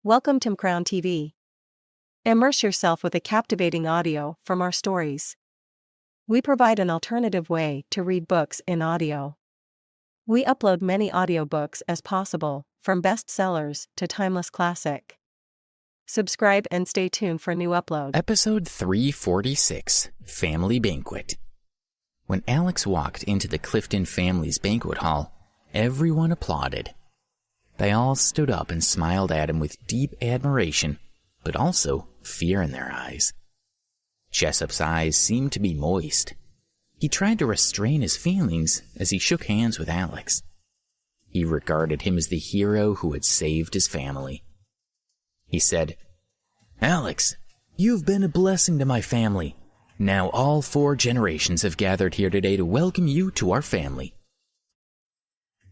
Welcome to Crown TV. Immerse yourself with a captivating audio from our stories. We provide an alternative way to read books in audio. We upload many audiobooks as possible, from bestsellers to timeless classic. Subscribe and stay tuned for new uploads. Episode 346, Family Banquet. When Alex walked into the Clifton family's banquet hall, everyone applauded. They all stood up and smiled at him with deep admiration, but also fear in their eyes. Jessup's eyes seemed to be moist. He tried to restrain his feelings as he shook hands with Alex. He regarded him as the hero who had saved his family. He said, "Alex, you've been a blessing to my family. Now all 4 generations have gathered here today to welcome you to our family."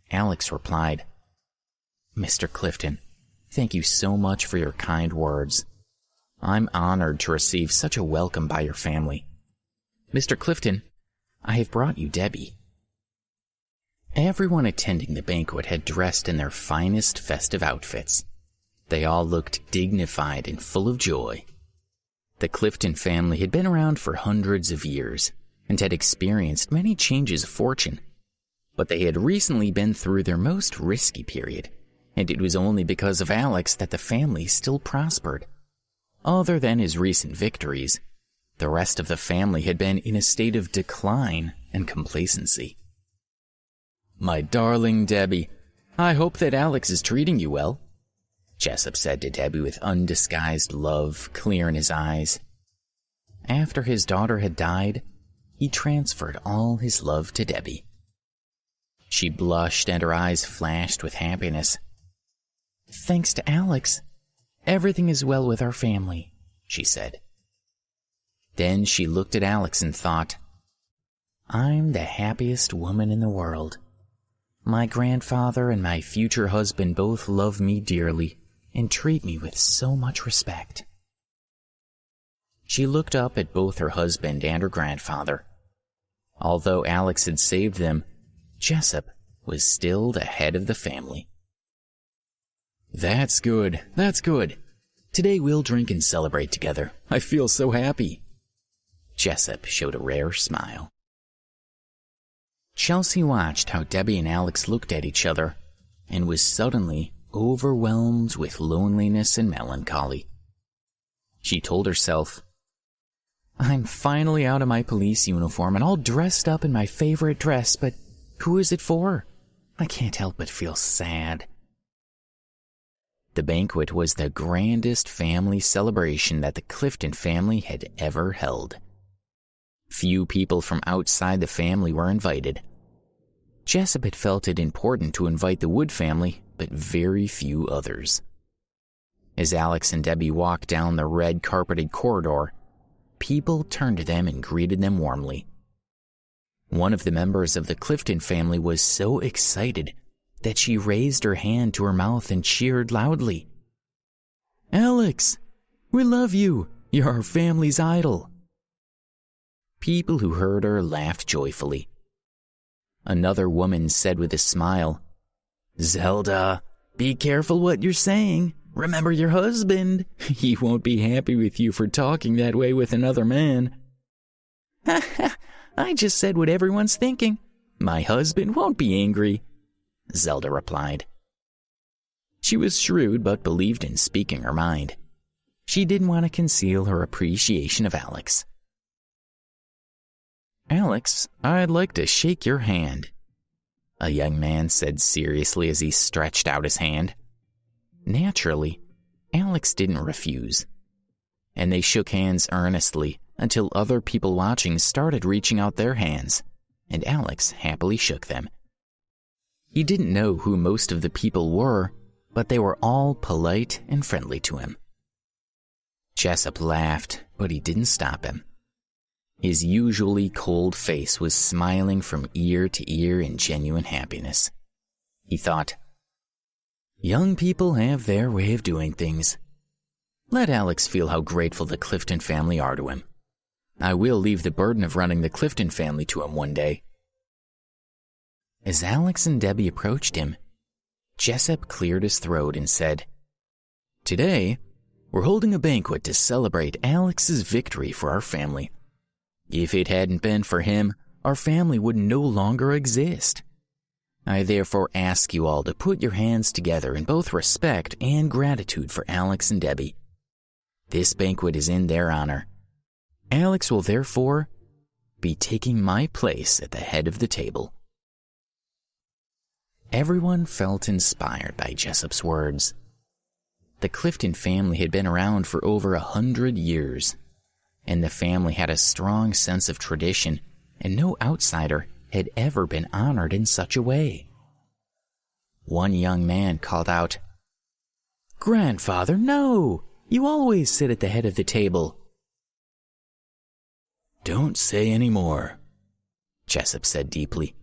Alex replied, "Mr. Clifton, thank you so much for your kind words. I'm honored to receive such a welcome by your family. Mr. Clifton, I have brought you Debbie." Everyone attending the banquet had dressed in their finest festive outfits. They all looked dignified and full of joy. The Clifton family had been around for hundreds of years and had experienced many changes of fortune, but they had recently been through their most risky period, and it was only because of Alex that the family still prospered. Other than his recent victories, the rest of the family had been in a state of decline and complacency. "My darling Debbie, I hope that Alex is treating you well," Jessup said to Debbie with undisguised love clear in his eyes. After his daughter had died, he transferred all his love to Debbie. She blushed and her eyes flashed with happiness. "Thanks to Alex, everything is well with our family," she said. Then she looked at Alex and thought, "I'm the happiest woman in the world. My grandfather and my future husband both love me dearly and treat me with so much respect." She looked up at both her husband and her grandfather. Although Alex had saved them, Jessup was still the head of the family. That's good. Today we'll drink and celebrate together. I feel so happy." Jessup showed a rare smile. Chelsea watched how Debbie and Alex looked at each other and was suddenly overwhelmed with loneliness and melancholy. She told herself, "I'm finally out of my police uniform and all dressed up in my favorite dress, but who is it for? I can't help but feel sad." The banquet was the grandest family celebration that the Clifton family had ever held. Few people from outside the family were invited. Jessup had felt it important to invite the Wood family, but very few others. As Alex and Debbie walked down the red-carpeted corridor, people turned to them and greeted them warmly. One of the members of the Clifton family was so excited that she raised her hand to her mouth and cheered loudly. "Alex, we love you. You're our family's idol." People who heard her laughed joyfully. Another woman said with a smile, "Zelda, be careful what you're saying. Remember your husband. He won't be happy with you for talking that way with another man." "Ha ha, I just said what everyone's thinking. My husband won't be angry," Zelda replied. She was shrewd but believed in speaking her mind. She didn't want to conceal her appreciation of Alex. "Alex, I'd like to shake your hand," a young man said seriously as he stretched out his hand. Naturally, Alex didn't refuse, and they shook hands earnestly until other people watching started reaching out their hands, and Alex happily shook them. He didn't know who most of the people were, but they were all polite and friendly to him. Jessup laughed, but he didn't stop him. His usually cold face was smiling from ear to ear in genuine happiness. He thought, "Young people have their way of doing things. Let Alex feel how grateful the Clifton family are to him. I will leave the burden of running the Clifton family to him one day." As Alex and Debbie approached him, Jessup cleared his throat and said, Today, we're holding a banquet to celebrate Alex's victory for our family. If it hadn't been for him, our family would no longer exist. I therefore ask you all to put your hands together in both respect and gratitude for Alex and Debbie. This banquet is in their honor. Alex will therefore be taking my place at the head of the table." Everyone felt inspired by Jessup's words. The Clifton family had been around for over 100 years, and the family had a strong sense of tradition, and no outsider had ever been honored in such a way. One young man called out, "Grandfather, no! You always sit at the head of the table." "Don't say any more," Jessup said deeply.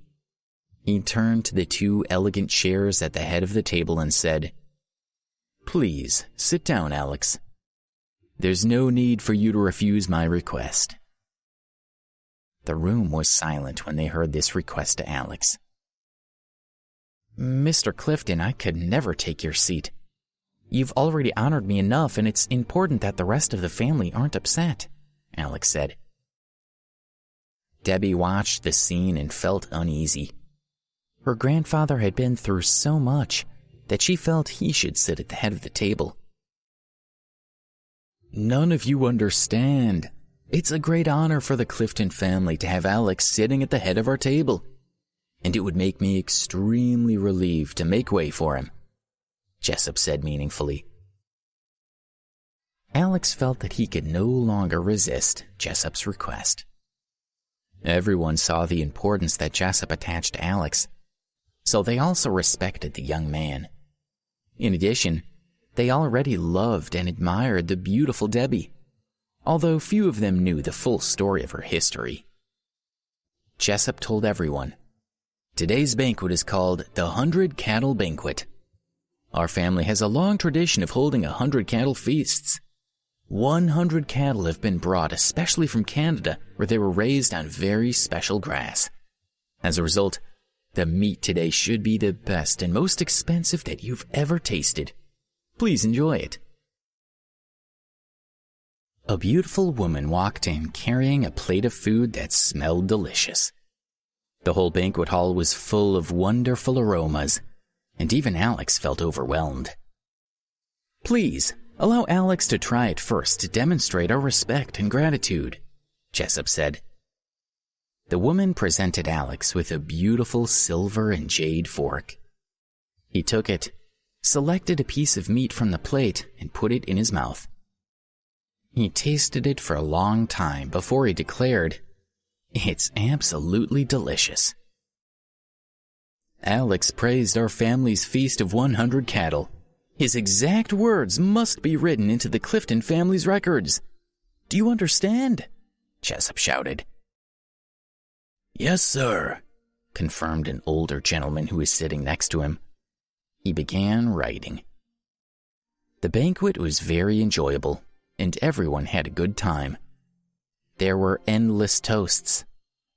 He turned to the two elegant chairs at the head of the table and said, "Please, sit down, Alex. There's no need for you to refuse my request." The room was silent when they heard this request to Alex. "Mr. Clifton, I could never take your seat. You've already honored me enough, and it's important that the rest of the family aren't upset," Alex said. Debbie watched the scene and felt uneasy. Her grandfather had been through so much that she felt he should sit at the head of the table. "None of you understand. It's a great honor for the Clifton family to have Alex sitting at the head of our table, and it would make me extremely relieved to make way for him," Jessup said meaningfully. Alex felt that he could no longer resist Jessup's request. Everyone saw the importance that Jessup attached to Alex, so they also respected the young man. In addition, they already loved and admired the beautiful Debbie, although few of them knew the full story of her history. Jessup told everyone, "Today's banquet is called the 100 Cattle Banquet. Our family has a long tradition of holding 100 cattle feasts. 100 cattle have been brought especially from Canada, where they were raised on very special grass. As a result, the meat today should be the best and most expensive that you've ever tasted. Please enjoy it." A beautiful woman walked in carrying a plate of food that smelled delicious. The whole banquet hall was full of wonderful aromas, and even Alex felt overwhelmed. "Please, allow Alex to try it first to demonstrate our respect and gratitude," Jessup said. The woman presented Alex with a beautiful silver and jade fork. He took it, selected a piece of meat from the plate, and put it in his mouth. He tasted it for a long time before he declared, "It's absolutely delicious." Alex praised our family's feast of 100 cattle. His exact words must be written into the Clifton family's records. "Do you understand?" Jessup shouted. "Yes, sir," confirmed an older gentleman who was sitting next to him. He began writing. The banquet was very enjoyable, and everyone had a good time. There were endless toasts,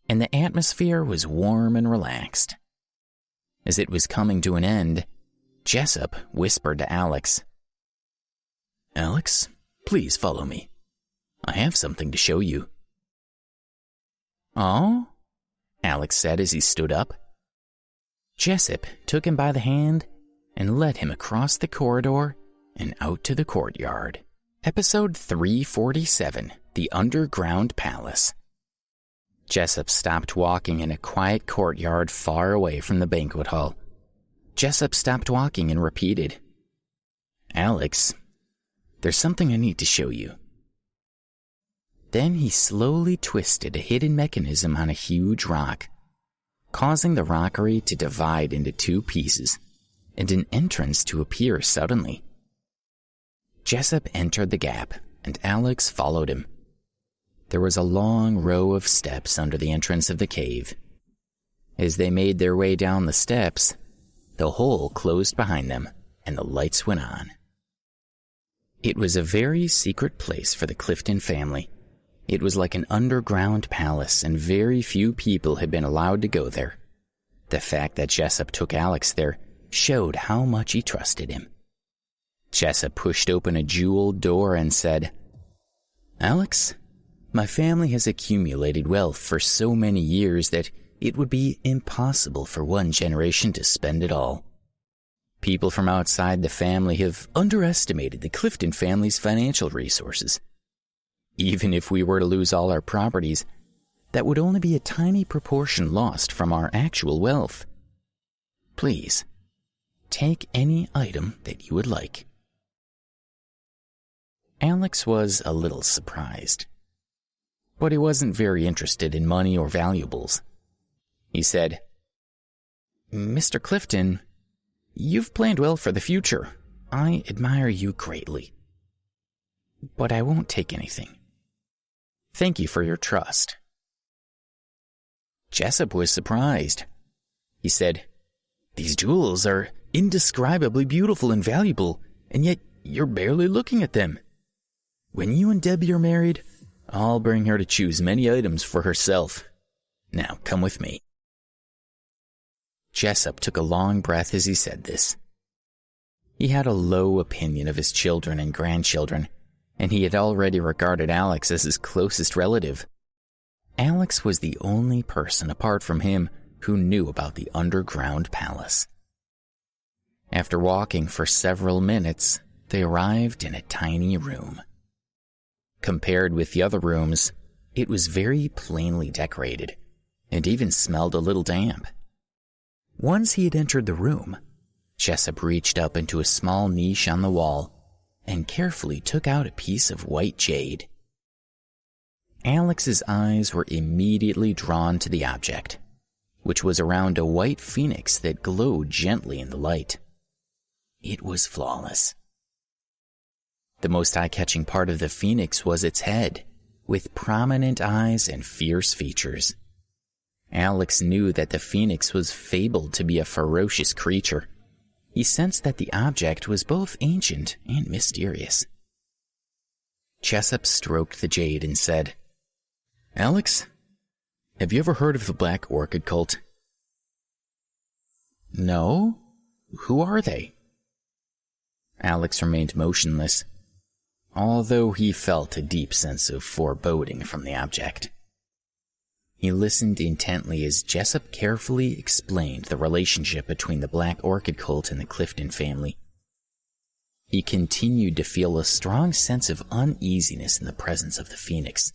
and the atmosphere was warm and relaxed. As it was coming to an end, Jessup whispered to Alex, "Alex, please follow me. I have something to show you." "Oh?" Alex said as he stood up. Jessup took him by the hand and led him across the corridor and out to the courtyard. Episode 347, The Underground Palace. Jessup stopped walking in a quiet courtyard far away from the banquet hall. Jessup stopped walking and repeated, "Alex, there's something I need to show you." Then he slowly twisted a hidden mechanism on a huge rock, causing the rockery to divide into two pieces and an entrance to appear suddenly. Jessup entered the gap, and Alex followed him. There was a long row of steps under the entrance of the cave. As they made their way down the steps, the hole closed behind them, and the lights went on. It was a very secret place for the Clifton family. It was like an underground palace, and very few people had been allowed to go there. The fact that Jessup took Alex there showed how much he trusted him. Jessup pushed open a jeweled door and said, "Alex, my family has accumulated wealth for so many years that it would be impossible for one generation to spend it all. People from outside the family have underestimated the Clifton family's financial resources. Even if we were to lose all our properties, that would only be a tiny proportion lost from our actual wealth. Please, take any item that you would like." Alex was a little surprised, but he wasn't very interested in money or valuables. He said, "Mr. Clifton, you've planned well for the future. I admire you greatly. But I won't take anything. Thank you for your trust." Jessup was surprised. He said, "These jewels are indescribably beautiful and valuable, and yet you're barely looking at them. When you and Debbie are married, I'll bring her to choose many items for herself. Now, come with me." Jessup took a long breath as he said this. He had a low opinion of his children and grandchildren, and he had already regarded Alex as his closest relative. Alex was the only person apart from him who knew about the underground palace. After walking for several minutes, they arrived in a tiny room. Compared with the other rooms, it was very plainly decorated, and even smelled a little damp. Once he had entered the room, Jessup reached up into a small niche on the wall and carefully took out a piece of white jade. Alex's eyes were immediately drawn to the object, which was around a white phoenix that glowed gently in the light. It was flawless. The most eye-catching part of the phoenix was its head, with prominent eyes and fierce features. Alex knew that the phoenix was fabled to be a ferocious creature. He sensed that the object was both ancient and mysterious. Jessup stroked the jade and said, "Alex, have you ever heard of the Black Orchid cult?" "No. Who are they?" Alex remained motionless, although he felt a deep sense of foreboding from the object. He listened intently as Jessup carefully explained the relationship between the Black Orchid cult and the Clifton family. He continued to feel a strong sense of uneasiness in the presence of the phoenix.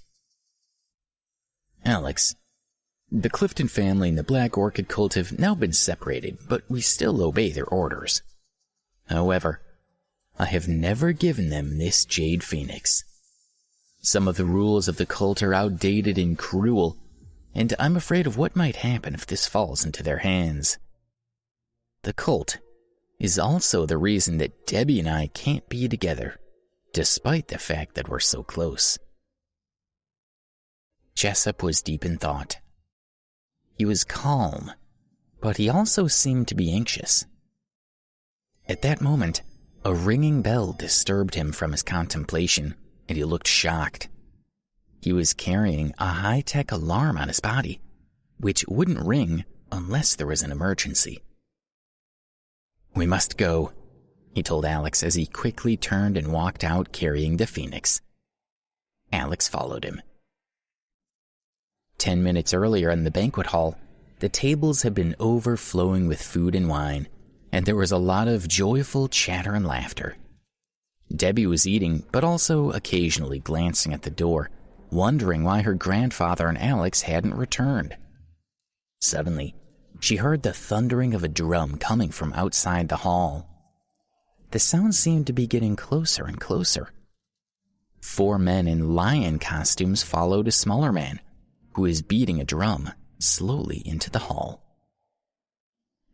"Alex, the Clifton family and the Black Orchid cult have now been separated, but we still obey their orders. However, I have never given them this jade phoenix. Some of the rules of the cult are outdated and cruel, and I'm afraid of what might happen if this falls into their hands. The cult is also the reason that Debbie and I can't be together, despite the fact that we're so close." Jessup was deep in thought. He was calm, but he also seemed to be anxious. At that moment, a ringing bell disturbed him from his contemplation, and he looked shocked. He was carrying a high-tech alarm on his body, which wouldn't ring unless there was an emergency. "We must go," he told Alex as he quickly turned and walked out carrying the phoenix. Alex followed him. 10 minutes earlier in the banquet hall, the tables had been overflowing with food and wine, and there was a lot of joyful chatter and laughter. Debbie was eating, but also occasionally glancing at the door, wondering why her grandfather and Alex hadn't returned. Suddenly, she heard the thundering of a drum coming from outside the hall. The sound seemed to be getting closer and closer. 4 men in lion costumes followed a smaller man, who was beating a drum slowly into the hall.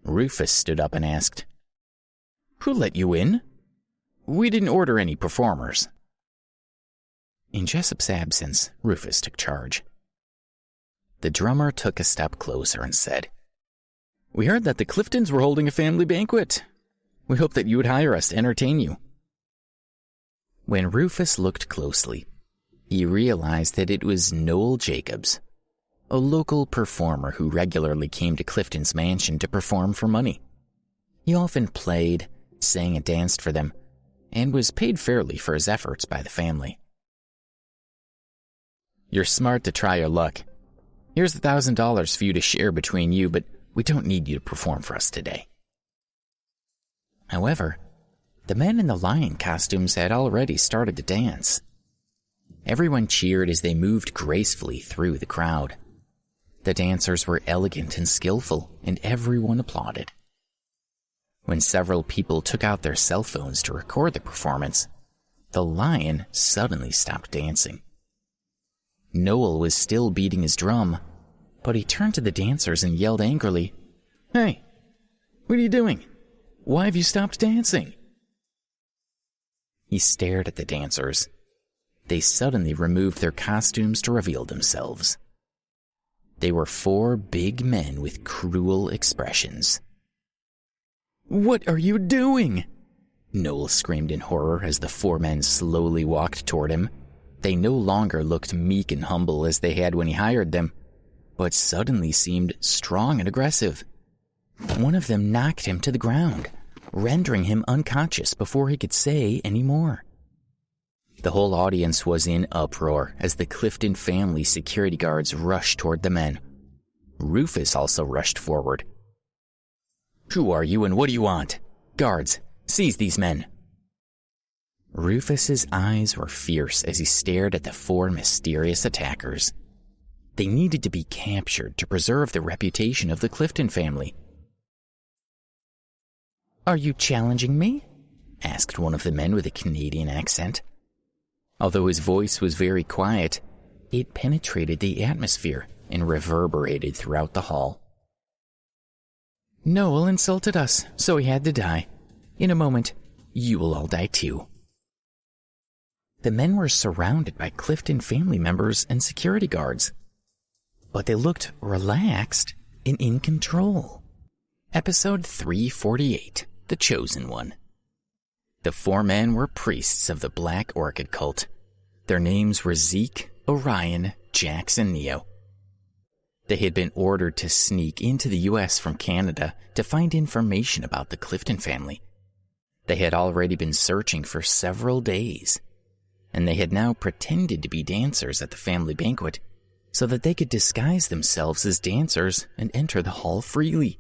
Rufus stood up and asked, "Who let you in? We didn't order any performers." In Jessup's absence, Rufus took charge. The drummer took a step closer and said, "We heard that the Cliftons were holding a family banquet. We hope that you would hire us to entertain you." When Rufus looked closely, he realized that it was Noel Jacobs, a local performer who regularly came to Clifton's mansion to perform for money. He often played, sang, and danced for them, and was paid fairly for his efforts by the family. "You're smart to try your luck. Here's $1,000 for you to share between you, but we don't need you to perform for us today." However, the men in the lion costumes had already started to dance. Everyone cheered as they moved gracefully through the crowd. The dancers were elegant and skillful, and everyone applauded. When several people took out their cell phones to record the performance, the lion suddenly stopped dancing. Noel was still beating his drum, but he turned to the dancers and yelled angrily, "Hey, what are you doing? Why have you stopped dancing?" He stared at the dancers. They suddenly removed their costumes to reveal themselves. They were 4 big men with cruel expressions. "What are you doing?" Noel screamed in horror as the 4 men slowly walked toward him. They no longer looked meek and humble as they had when he hired them, but suddenly seemed strong and aggressive. One of them knocked him to the ground, rendering him unconscious before he could say any more. The whole audience was in uproar as the Clifton family security guards rushed toward the men. Rufus also rushed forward. "Who are you and what do you want? Guards, seize these men." Rufus's eyes were fierce as he stared at the 4 mysterious attackers. They needed to be captured to preserve the reputation of the Clifton family. "Are you challenging me?" asked one of the men with a Canadian accent. Although his voice was very quiet, it penetrated the atmosphere and reverberated throughout the hall. "Noel insulted us, so he had to die. In a moment, you will all die too." The men were surrounded by Clifton family members and security guards, but they looked relaxed and in control. Episode 348, The Chosen One. The 4 men were priests of the Black Orchid cult. Their names were Zeke, Orion, Jax, and Neo. They had been ordered to sneak into the U.S. from Canada to find information about the Clifton family. They had already been searching for several days, and they had now pretended to be dancers at the family banquet so that they could disguise themselves as dancers and enter the hall freely.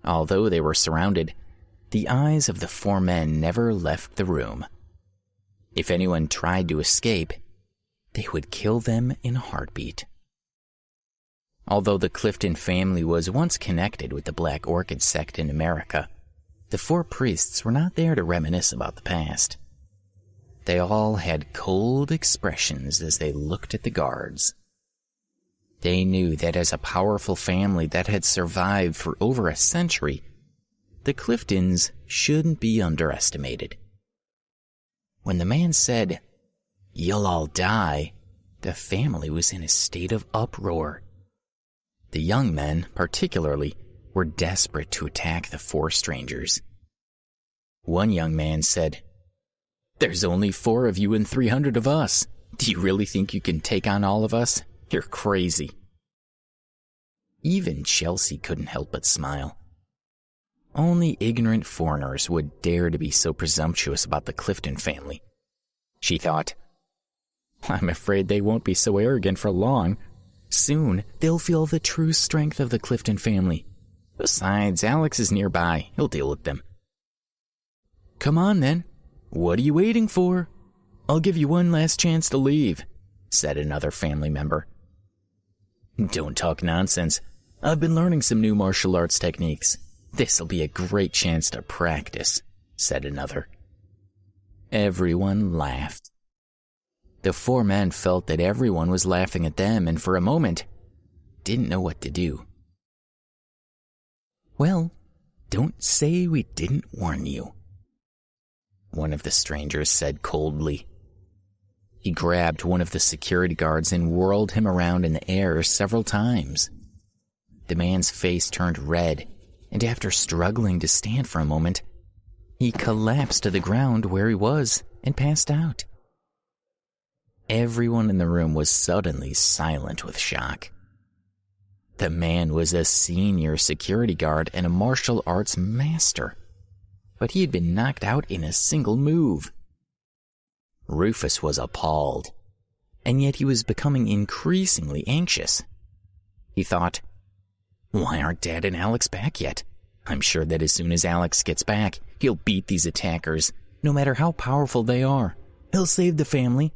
Although they were surrounded, the eyes of the 4 men never left the room. If anyone tried to escape, they would kill them in a heartbeat. Although the Clifton family was once connected with the Black Orchid sect in America, the 4 priests were not there to reminisce about the past. They all had cold expressions as they looked at the guards. They knew that as a powerful family that had survived for over a century, the Cliftons shouldn't be underestimated. When the man said, "You'll all die," the family was in a state of uproar. The young men, particularly, were desperate to attack the 4 strangers. One young man said, "There's only 4 of you and 300 of us. Do you really think you can take on all of us? You're crazy." Even Chelsea couldn't help but smile. Only ignorant foreigners would dare to be so presumptuous about the Clifton family. She thought, "I'm afraid they won't be so arrogant for long. Soon they'll feel the true strength of the Clifton family. Besides, Alex is nearby. He'll deal with them." "Come on then. What are you waiting for? I'll give you one last chance to leave," said another family member. "Don't talk nonsense. I've been learning some new martial arts techniques. This'll be a great chance to practice," said another. Everyone laughed. The 4 men felt that everyone was laughing at them and for a moment didn't know what to do. "Well, don't say we didn't warn you," one of the strangers said coldly. He grabbed one of the security guards and whirled him around in the air several times. The man's face turned red, and after struggling to stand for a moment, he collapsed to the ground where he was and passed out. Everyone in the room was suddenly silent with shock. The man was a senior security guard and a martial arts master. but he had been knocked out in a single move. Rufus was appalled, and yet he was becoming increasingly anxious. He thought, why aren't Dad and Alex back yet? I'm sure that as soon as Alex gets back, he'll beat these attackers, no matter how powerful they are. He'll save the family.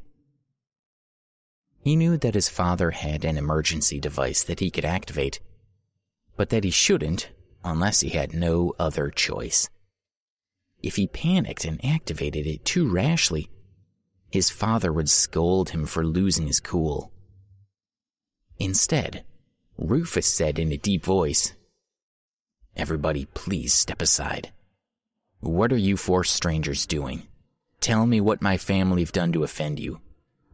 He knew that his father had an emergency device that he could activate, but that he shouldn't unless he had no other choice. If he panicked and activated it too rashly, his father would scold him for losing his cool. Instead, Rufus said in a deep voice, "Everybody, please step aside. What are you four strangers doing? Tell me what my family have done to offend you.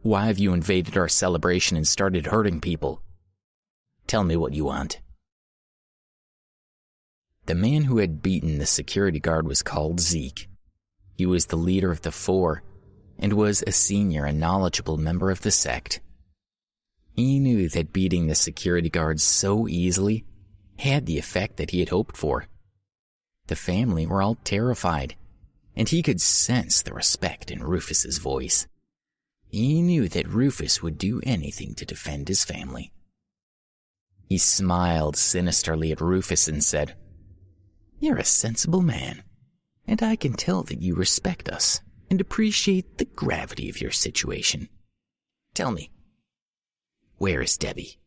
Why have you invaded our celebration and started hurting people? Tell me what you want." The man who had beaten the security guard was called Zeke. He was the leader of the four and was a senior and knowledgeable member of the sect. He knew that beating the security guards so easily had the effect that he had hoped for. The family were all terrified, and he could sense the respect in Rufus's voice. He knew that Rufus would do anything to defend his family. He smiled sinisterly at Rufus and said, "You're a sensible man, and I can tell that you respect us and appreciate the gravity of your situation. Tell me, where is Debbie?"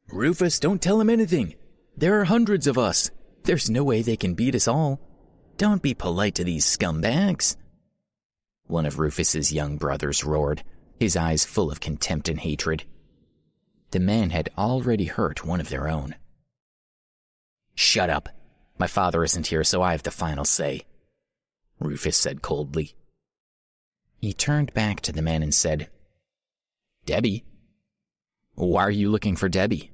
"Rufus, don't tell him anything. There are hundreds of us. There's no way they can beat us all. Don't be polite to these scumbags," one of Rufus's young brothers roared, his eyes full of contempt and hatred. The man had already hurt one of their own. "Shut up. My father isn't here, so I have the final say," Rufus said coldly. He turned back to the man and said, "Debbie? Why are you looking for Debbie?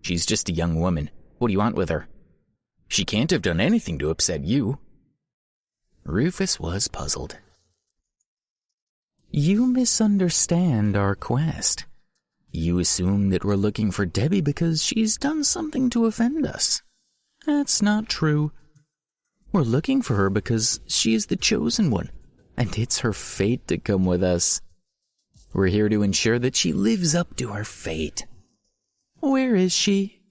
She's just a young woman. What do you want with her? She can't have done anything to upset you." Rufus was puzzled. "You misunderstand our quest. You assume that we're looking for Debbie because she's done something to offend us. That's not true. We're looking for her because she is the chosen one, and it's her fate to come with us. We're here to ensure that she lives up to her fate. Where is she?"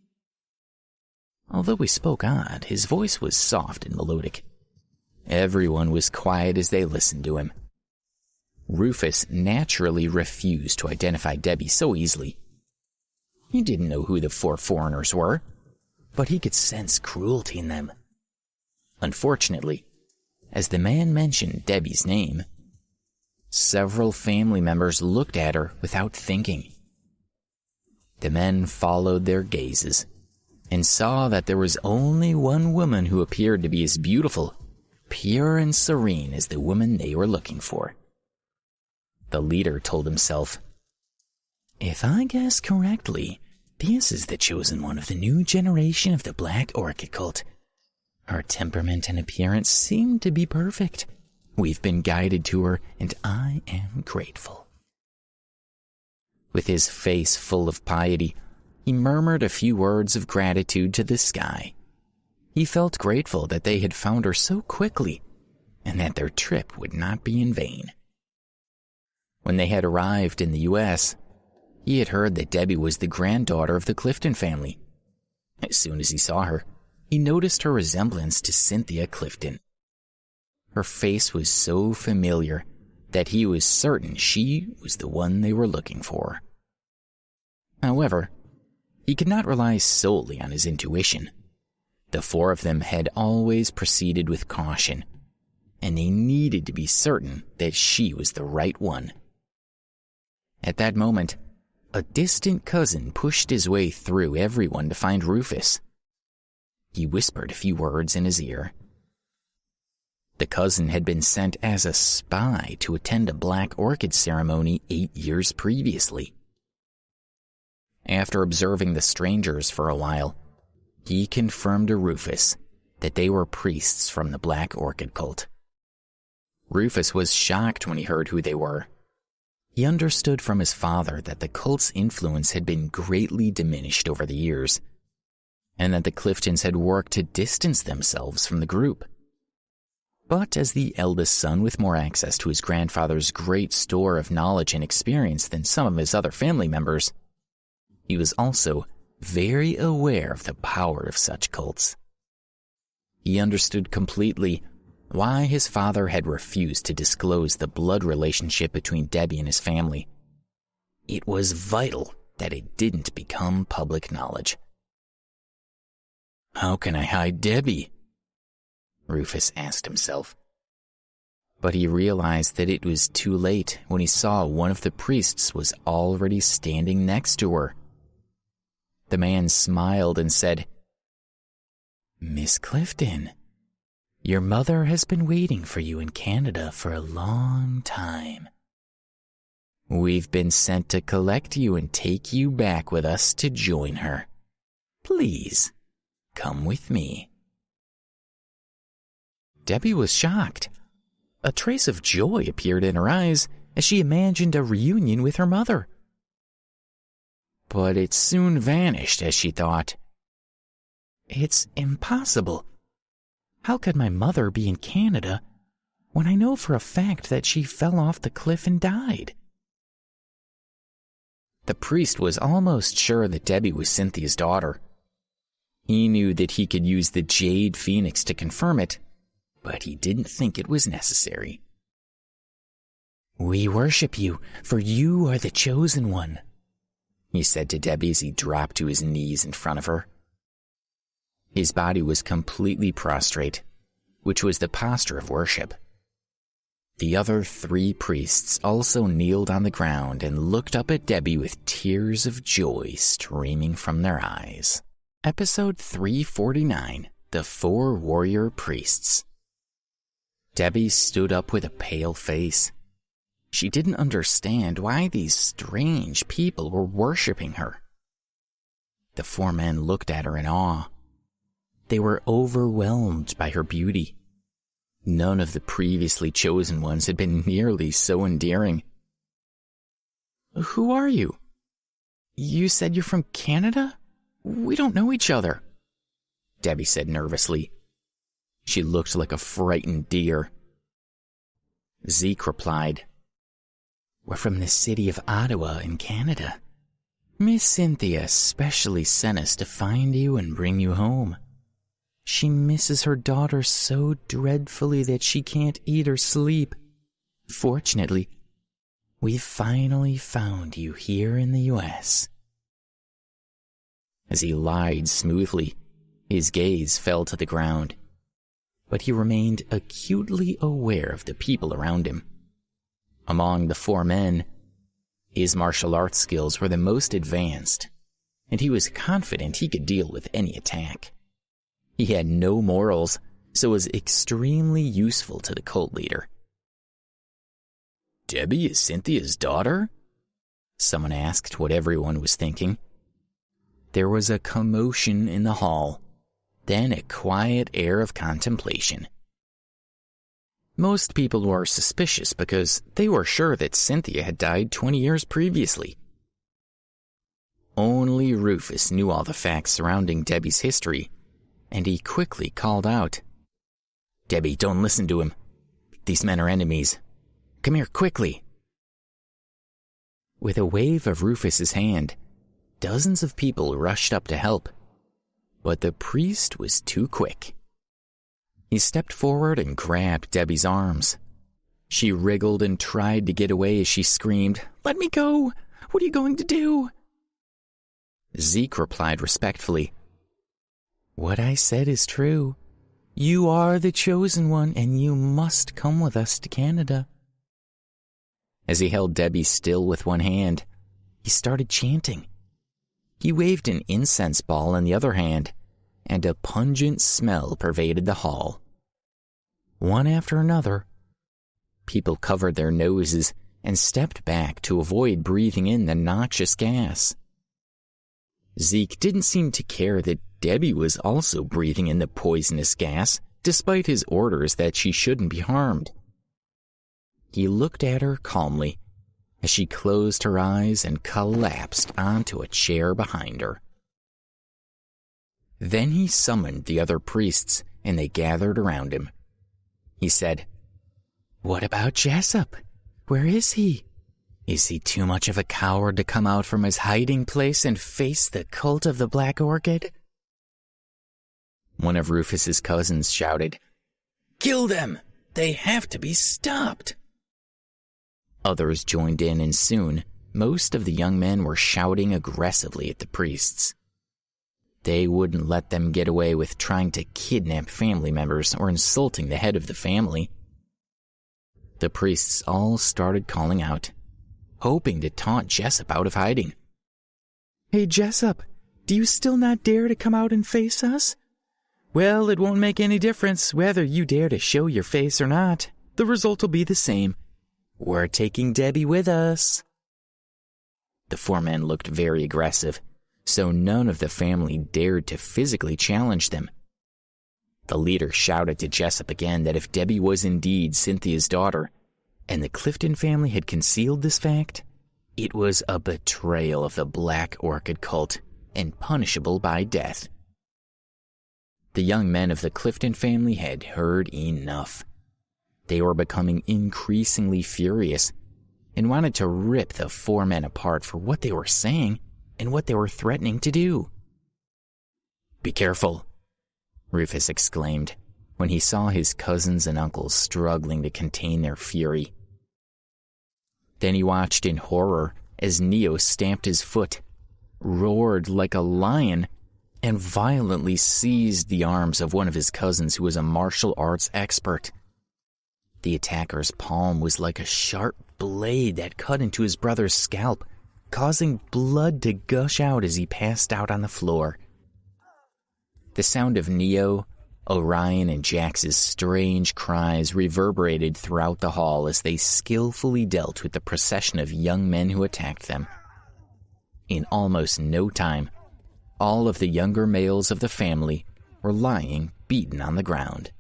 Although he spoke odd, his voice was soft and melodic. Everyone was quiet as they listened to him. Rufus naturally refused to identify Debbie so easily. He didn't know who the four foreigners were, but he could sense cruelty in them. Unfortunately, as the man mentioned Debbie's name, several family members looked at her without thinking. The men followed their gazes and saw that there was only one woman who appeared to be as beautiful, pure and serene as the woman they were looking for. The leader told himself, "If I guess correctly, this is the chosen one of the new generation of the Black Orchid cult. Her temperament and appearance seem to be perfect. We've been guided to her, and I am grateful." With his face full of piety, he murmured a few words of gratitude to the sky. He felt grateful that they had found her so quickly, and that their trip would not be in vain. When they had arrived in the U.S., he had heard that Debbie was the granddaughter of the Clifton family. As soon as he saw her, he noticed her resemblance to Cynthia Clifton. Her face was so familiar that he was certain she was the one they were looking for. However, he could not rely solely on his intuition. The four of them had always proceeded with caution, and they needed to be certain that she was the right one. At that moment, a distant cousin pushed his way through everyone to find Rufus. He whispered a few words in his ear. The cousin had been sent as a spy to attend a Black Orchid ceremony 8 years previously. After observing the strangers for a while, he confirmed to Rufus that they were priests from the Black Orchid cult. Rufus was shocked when he heard who they were. He understood from his father that the cult's influence had been greatly diminished over the years. and that the Cliftons had worked to distance themselves from the group. But as the eldest son with more access to his grandfather's great store of knowledge and experience than some of his other family members, he was also very aware of the power of such cults. He understood completely why his father had refused to disclose the blood relationship between Debbie and his family. It was vital that it didn't become public knowledge. "How can I hide Debbie?" Rufus asked himself. But he realized that it was too late when he saw one of the priests was already standing next to her. The man smiled and said, "Miss Clifton, your mother has been waiting for you in Canada for a long time. We've been sent to collect you and take you back with us to join her. Please, come with me." Debbie was shocked. A trace of joy appeared in her eyes as she imagined a reunion with her mother. But it soon vanished as she thought, "It's impossible. How could my mother be in Canada when I know for a fact that she fell off the cliff and died?" The priest was almost sure that Debbie was Cynthia's daughter. He knew that he could use the Jade Phoenix to confirm it, but he didn't think it was necessary. "We worship you, for you are the chosen one," he said to Debbie as he dropped to his knees in front of her. His body was completely prostrate, which was the posture of worship. The other 3 priests also kneeled on the ground and looked up at Debbie with tears of joy streaming from their eyes. Episode 349, The 4 Warrior Priests. Debbie stood up with a pale face. She didn't understand why these strange people were worshipping her. The 4 men looked at her in awe. They were overwhelmed by her beauty. None of the previously chosen ones had been nearly so endearing. "Who are you? You said you're from Canada? We don't know each other," Debbie said nervously. She looked like a frightened deer. Zeke replied, "We're from the city of Ottawa in Canada. Miss Cynthia specially sent us to find you and bring you home. She misses her daughter so dreadfully that she can't eat or sleep. Fortunately, we've finally found you here in the U.S. As he lied smoothly, his gaze fell to the ground, but he remained acutely aware of the people around him. Among the 4 men, his martial arts skills were the most advanced, and he was confident he could deal with any attack. He had no morals, so was extremely useful to the cult leader. "Debbie is Cynthia's daughter?" someone asked what everyone was thinking. There was a commotion in the hall, then a quiet air of contemplation. Most people were suspicious because they were sure that Cynthia had died 20 years previously. Only Rufus knew all the facts surrounding Debbie's history, and he quickly called out, "Debbie, don't listen to him. These men are enemies. Come here quickly." With a wave of Rufus's hand, dozens of people rushed up to help, but the priest was too quick. He stepped forward and grabbed Debbie's arms. She wriggled and tried to get away as she screamed, "Let me go! What are you going to do?" Zeke replied respectfully, "What I said is true. You are the chosen one, and you must come with us to Canada." As he held Debbie still with one hand, he started chanting. He waved an incense ball in the other hand, and a pungent smell pervaded the hall. One after another, people covered their noses and stepped back to avoid breathing in the noxious gas. Zeke didn't seem to care that Debbie was also breathing in the poisonous gas, despite his orders that she shouldn't be harmed. He looked at her calmly as she closed her eyes and collapsed onto a chair behind her. Then he summoned the other priests, and they gathered around him. He said, "What about Jessup? Where is he? Is he too much of a coward to come out from his hiding place and face the cult of the Black Orchid?" One of Rufus's cousins shouted, "Kill them! They have to be stopped!" Others joined in, and soon, most of the young men were shouting aggressively at the priests. They wouldn't let them get away with trying to kidnap family members or insulting the head of the family. The priests all started calling out, hoping to taunt Jessup out of hiding. "Hey, Jessup, do you still not dare to come out and face us? Well, it won't make any difference whether you dare to show your face or not. The result will be the same. We're taking Debbie with us." The four men looked very aggressive, so none of the family dared to physically challenge them. The leader shouted to Jessup again that if Debbie was indeed Cynthia's daughter, and the Clifton family had concealed this fact, it was a betrayal of the Black Orchid cult and punishable by death. The young men of the Clifton family had heard enough. They were becoming increasingly furious and wanted to rip the four men apart for what they were saying and what they were threatening to do. "Be careful," Rufus exclaimed when he saw his cousins and uncles struggling to contain their fury. Then he watched in horror as Neo stamped his foot, roared like a lion, and violently seized the arms of one of his cousins who was a martial arts expert. The attacker's palm was like a sharp blade that cut into his brother's scalp, causing blood to gush out as he passed out on the floor. The sound of Neo, Orion, and Jax's strange cries reverberated throughout the hall as they skillfully dealt with the procession of young men who attacked them. In almost no time, all of the younger males of the family were lying beaten on the ground.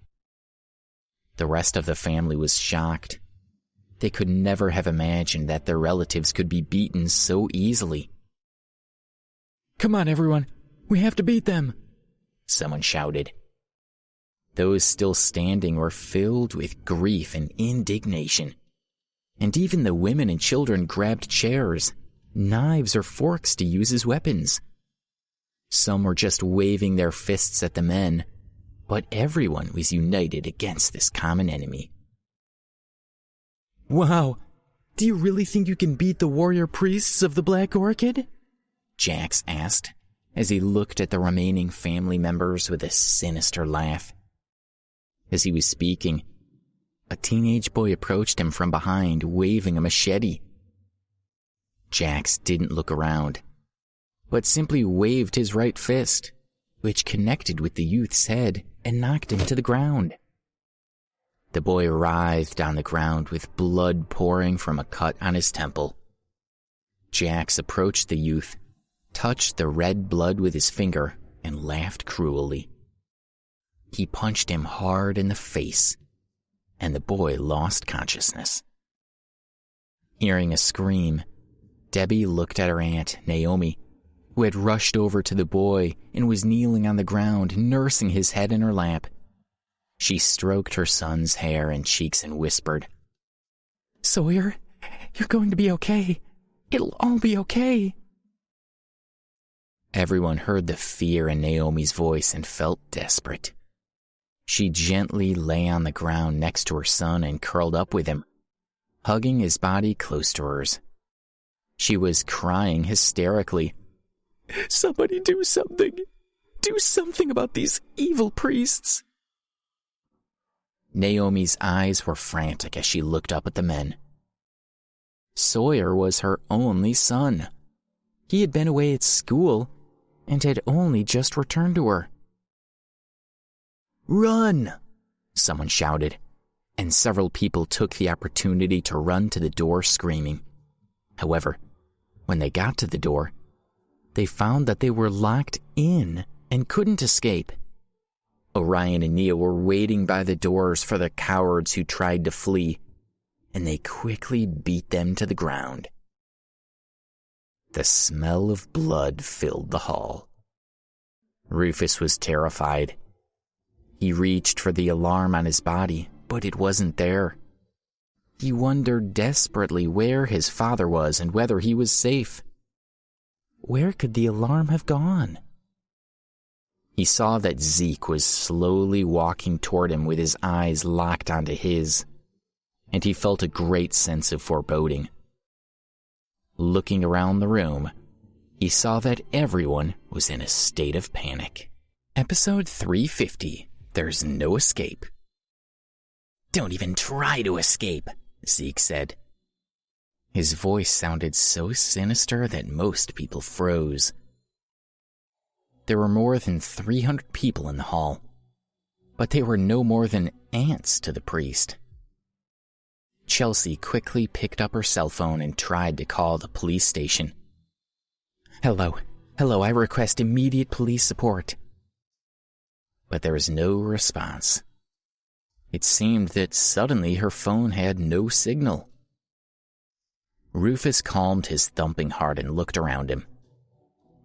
The rest of the family was shocked. They could never have imagined that their relatives could be beaten so easily. "Come on, everyone. We have to beat them," someone shouted. Those still standing were filled with grief and indignation. And even the women and children grabbed chairs, knives, or forks to use as weapons. Some were just waving their fists at the men, but everyone was united against this common enemy. "Wow, do you really think you can beat the warrior priests of the Black Orchid?" Jax asked, as he looked at the remaining family members with a sinister laugh. As he was speaking, a teenage boy approached him from behind, waving a machete. Jax didn't look around, but simply waved his right fist, which connected with the youth's head and knocked him to the ground. The boy writhed on the ground with blood pouring from a cut on his temple. Jax approached the youth, touched the red blood with his finger, and laughed cruelly. He punched him hard in the face, and the boy lost consciousness. Hearing a scream, Debbie looked at her aunt, Naomi, who had rushed over to the boy and was kneeling on the ground, nursing his head in her lap. She stroked her son's hair and cheeks and whispered, "Sawyer, you're going to be okay. It'll all be okay." Everyone heard the fear in Naomi's voice and felt desperate. She gently lay on the ground next to her son and curled up with him, hugging his body close to hers. She was crying hysterically. "Somebody do something! Do something about these evil priests!" Naomi's eyes were frantic as she looked up at the men. Sawyer was her only son. He had been away at school and had only just returned to her. "Run!" someone shouted, and several people took the opportunity to run to the door screaming. However, when they got to the door, they found that they were locked in and couldn't escape. Orion and Neo were waiting by the doors for the cowards who tried to flee, and they quickly beat them to the ground. The smell of blood filled the hall. Rufus was terrified. He reached for the alarm on his body, but it wasn't there. He wondered desperately where his father was and whether he was safe. Where could the alarm have gone? He saw that Zeke was slowly walking toward him with his eyes locked onto his, and he felt a great sense of foreboding. Looking around the room, he saw that everyone was in a state of panic. Episode 350, There's No Escape. "Don't even try to escape," Zeke said. His voice sounded so sinister that most people froze. There were more than 300 people in the hall, but they were no more than ants to the priest. Chelsea quickly picked up her cell phone and tried to call the police station. Hello, I request immediate police support." But there was no response. It seemed that suddenly her phone had no signal. Rufus calmed his thumping heart and looked around him.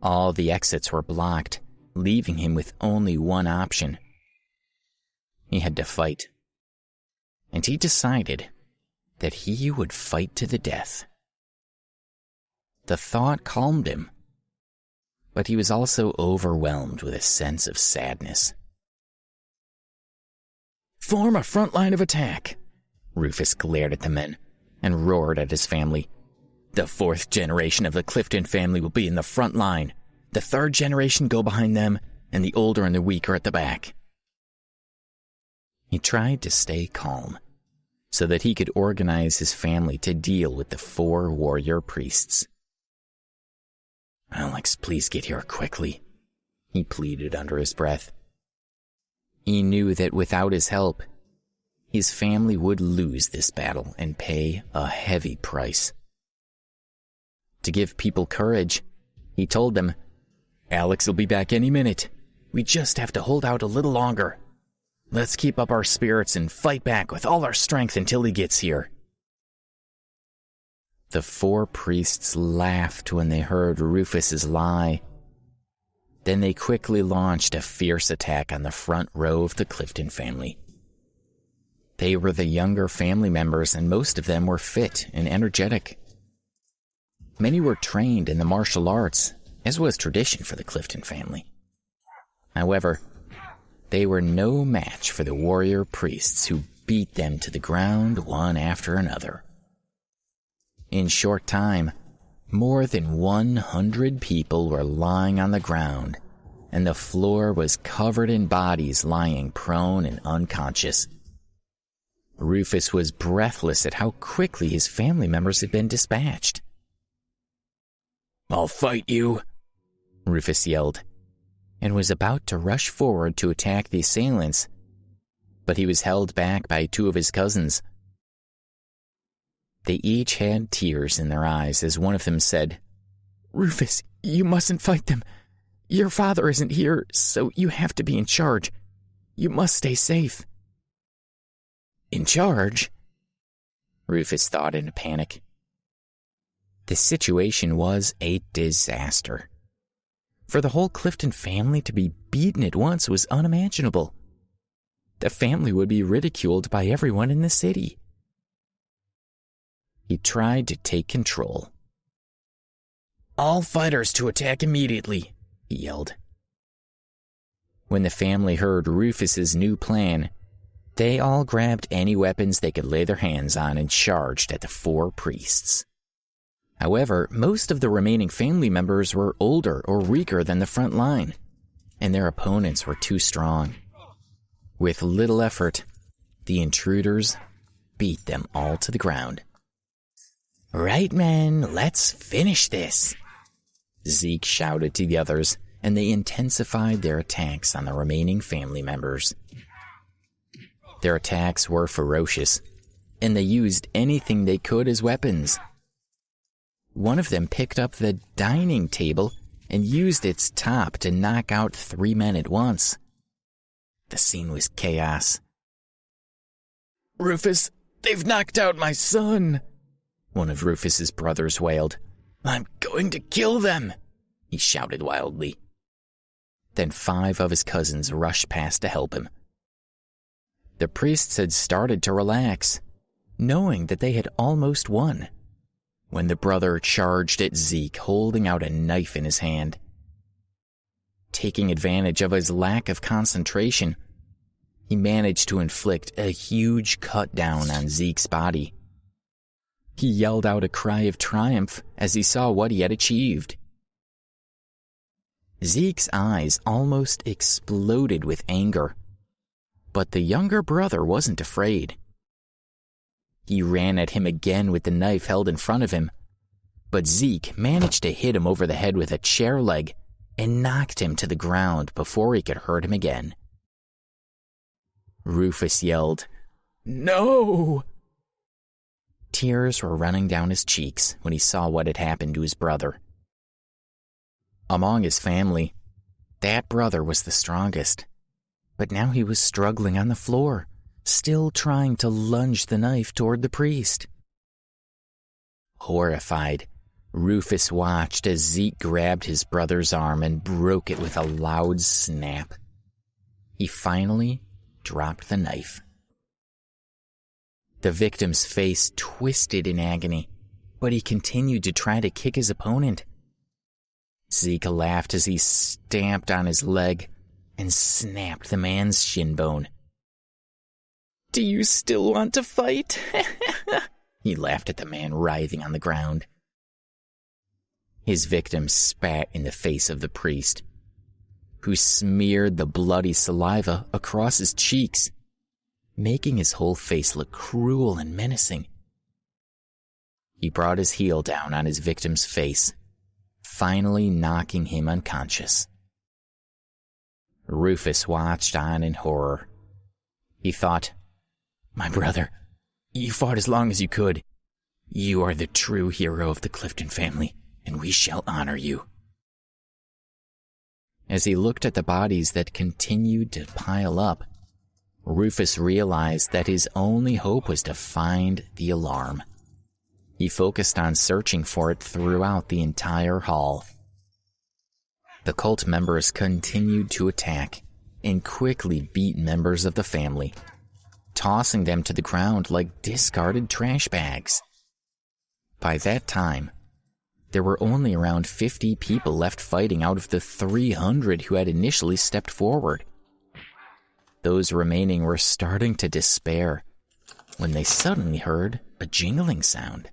All the exits were blocked, leaving him with only one option. He had to fight. And he decided that he would fight to the death. The thought calmed him, but he was also overwhelmed with a sense of sadness. "Form a front line of attack," Rufus glared at the men and roared at his family. "The 4th generation of the Clifton family will be in the front line. The 3rd generation go behind them, and the older and the weak are at the back." He tried to stay calm, so that he could organize his family to deal with the 4 warrior priests. "Alex, please get here quickly," he pleaded under his breath. He knew that without his help, his family would lose this battle and pay a heavy price. To give people courage, he told them, "Alex will be back any minute. We just have to hold out a little longer. Let's keep up our spirits and fight back with all our strength until he gets here." The 4 priests laughed when they heard Rufus's lie. Then they quickly launched a fierce attack on the front row of the Clifton family. They were the younger family members, and most of them were fit and energetic. Many were trained in the martial arts, as was tradition for the Clifton family. However, they were no match for the warrior priests who beat them to the ground one after another. In short time, more than 100 people were lying on the ground, and the floor was covered in bodies lying prone and unconscious. Rufus was breathless at how quickly his family members had been dispatched. "I'll fight you," Rufus yelled, and was about to rush forward to attack the assailants, but he was held back by 2 of his cousins. They each had tears in their eyes as one of them said, "Rufus, you mustn't fight them. Your father isn't here, so you have to be in charge. You must stay safe." "In charge?" Rufus thought in a panic. The situation was a disaster. For the whole Clifton family to be beaten at once was unimaginable. The family would be ridiculed by everyone in the city. He tried to take control. "All fighters to attack immediately," he yelled. When the family heard Rufus's new plan, they all grabbed any weapons they could lay their hands on and charged at the 4 priests. However, most of the remaining family members were older or weaker than the front line, and their opponents were too strong. With little effort, the intruders beat them all to the ground. "Right, men, let's finish this," Zeke shouted to the others, and they intensified their attacks on the remaining family members. Their attacks were ferocious, and they used anything they could as weapons. One of them picked up the dining table and used its top to knock out 3 men at once. The scene was chaos. "Rufus, they've knocked out my son," one of Rufus's brothers wailed. "I'm going to kill them," he shouted wildly. Then 5 of his cousins rushed past to help him. The priests had started to relax, knowing that they had almost won, when the brother charged at Zeke holding out a knife in his hand. Taking advantage of his lack of concentration, he managed to inflict a huge cut down on Zeke's body. He yelled out a cry of triumph as he saw what he had achieved. Zeke's eyes almost exploded with anger, but the younger brother wasn't afraid. He ran at him again with the knife held in front of him, but Zeke managed to hit him over the head with a chair leg and knocked him to the ground before he could hurt him again. Rufus yelled, "No!" Tears were running down his cheeks when he saw what had happened to his brother. Among his family, that brother was the strongest, but now he was struggling on the floor, still trying to lunge the knife toward the priest. Horrified, Rufus watched as Zeke grabbed his brother's arm and broke it with a loud snap. He finally dropped the knife. The victim's face twisted in agony, but he continued to try to kick his opponent. Zeke laughed as he stamped on his leg and snapped the man's shin bone. "Do you still want to fight?" He laughed at the man writhing on the ground. His victim spat in the face of the priest, who smeared the bloody saliva across his cheeks, making his whole face look cruel and menacing. He brought his heel down on his victim's face, finally knocking him unconscious. Rufus watched on in horror. He thought, "My brother, you fought as long as you could. You are the true hero of the Clifton family, and we shall honor you." As he looked at the bodies that continued to pile up, Rufus realized that his only hope was to find the alarm. He focused on searching for it throughout the entire hall. The cult members continued to attack and quickly beat members of the family, tossing them to the ground like discarded trash bags. By that time, there were only around 50 people left fighting out of the 300 who had initially stepped forward. Those remaining were starting to despair when they suddenly heard a jingling sound.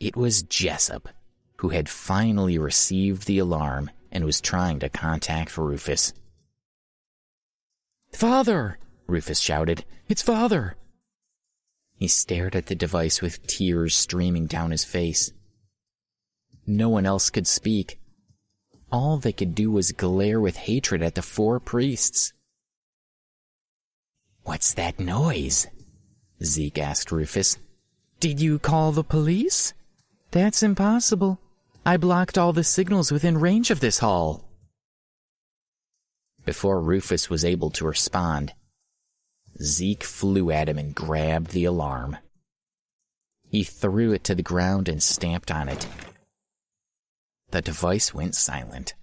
It was Jessup, who had finally received the alarm and was trying to contact Rufus. "Father!" Rufus shouted. "It's Father!" He stared at the device with tears streaming down his face. No one else could speak. All they could do was glare with hatred at the 4 priests. "What's that noise?" Zeke asked Rufus. "Did you call the police?" "That's impossible. I blocked all the signals within range of this hall." Before Rufus was able to respond, Zeke flew at him and grabbed the alarm. He threw it to the ground and stamped on it. The device went silent.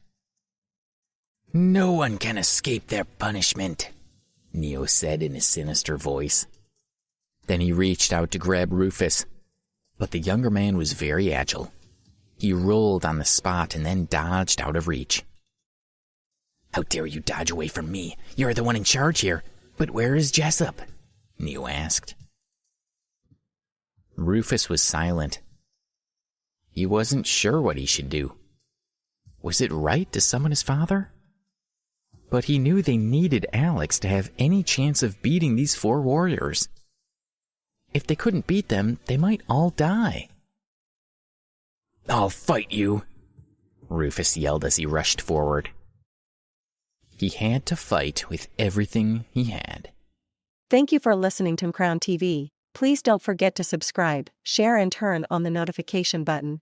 "No one can escape their punishment," Neo said in his sinister voice. Then he reached out to grab Rufus, but the younger man was very agile. He rolled on the spot and then dodged out of reach. "How dare you dodge away from me? You're the one in charge here. But where is Jessup?" Neo asked. Rufus was silent. He wasn't sure what he should do. Was it right to summon his father? But he knew they needed Alex to have any chance of beating these 4 warriors. If they couldn't beat them, they might all die. "I'll fight you," Rufus yelled as he rushed forward. He had to fight with everything he had. Thank you for listening to Crown TV. Please don't forget to subscribe, share and turn on the notification button.